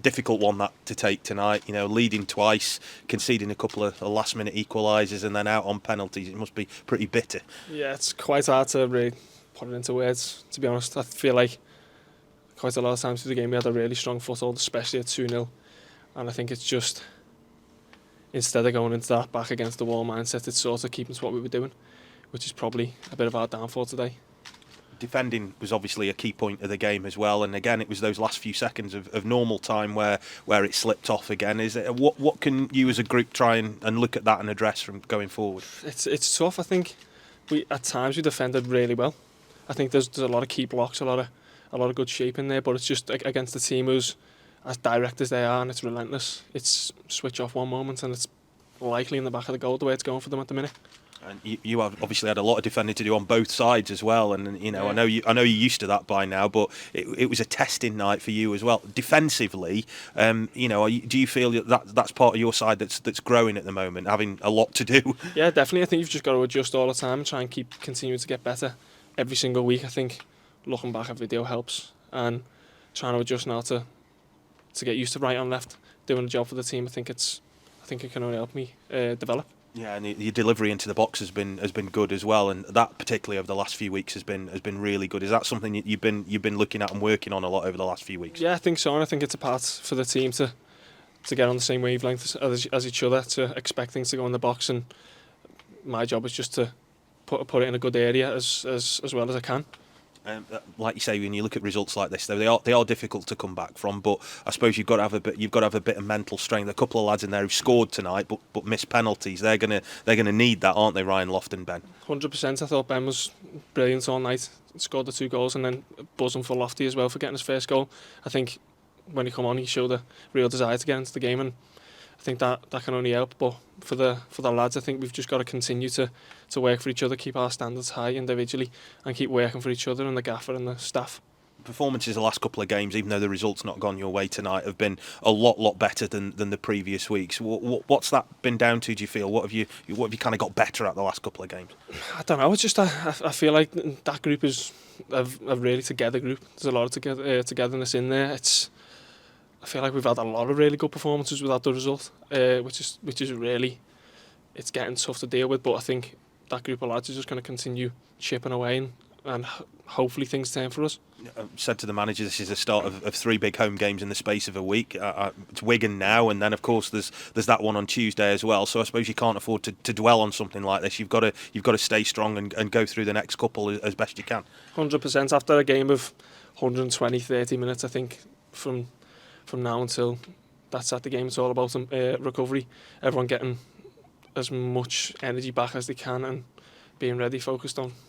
difficult one that to take tonight. You know, leading twice, conceding a couple of last-minute equalisers, and then out on penalties. It must be pretty bitter. Yeah, it's quite hard to really put it into words, to be honest. I feel like quite a lot of times through the game we had a really strong foothold, especially at 2-0. And I think it's just, instead of going into that back against the wall mindset, it's sort of keeping to what we were doing, which is probably a bit of our downfall today. Defending was obviously a key point of the game as well, and again it was those last few seconds of normal time where it slipped off again. Is it, what can you as a group try and look at that and address from going forward? It's tough. I think at times we defended really well. I think there's a lot of key blocks, a lot of good shape in there, but it's just against the team who's as direct as they are, and it's relentless. It's switch off one moment and it's likely in the back of the goal the way it's going for them at the minute. And you have obviously had a lot of defending to do on both sides as well, and you know, yeah. I know you're used to that by now, but it was a testing night for you as well defensively. You know, do you feel that's part of your side that's growing at the moment, having a lot to do? Yeah, definitely. I think you've just got to adjust all the time and try and keep continuing to get better every single week. I think looking back at video helps, and trying to adjust now to get used to right on left, doing a job for the team. I think it can only help me develop. Yeah, and your delivery into the box has been good as well, and that particularly over the last few weeks has been really good. Is that something that you've been looking at and working on a lot over the last few weeks? Yeah, I think so, and I think it's a part for the team to get on the same wavelength as each other, to expect things to go in the box, and my job is just to put it in a good area as well as I can. Like you say, when you look at results like this, though, they are difficult to come back from. But I suppose you've got to have a bit of mental strength. A couple of lads in there who scored tonight, but missed penalties. They're gonna need that, aren't they, Ryan Loft and Ben? 100%. I thought Ben was brilliant all night. Scored the 2 goals, and then buzzing for Lofty as well for getting his first goal. I think when he come on, he showed a real desire to get into the game, and I think that can only help. But for the lads, I think we've just got to continue to work for each other, keep our standards high individually, and keep working for each other and the gaffer and the staff. Performances the last couple of games, even though the result's not gone your way tonight, have been a lot better than the previous weeks. What's that been down to, do you feel? What have you kind of got better at the last couple of games? I don't know. It's just I feel like that group is a really together group. There's a lot of togetherness in there. I feel like we've had a lot of really good performances without the result, which is really, it's getting tough to deal with. But I think that group of lads is just going to continue chipping away, and hopefully things turn for us. I said to the manager, this is the start of 3 big home games in the space of a week. It's Wigan now, and then of course there's that one on Tuesday as well. So I suppose you can't afford to dwell on something like this. You've got to stay strong and go through the next couple as best you can. 100%. After a game of 120-30 minutes, I think from now until that's at the game, it's all about recovery. Everyone getting as much energy back as they can and being ready, focused on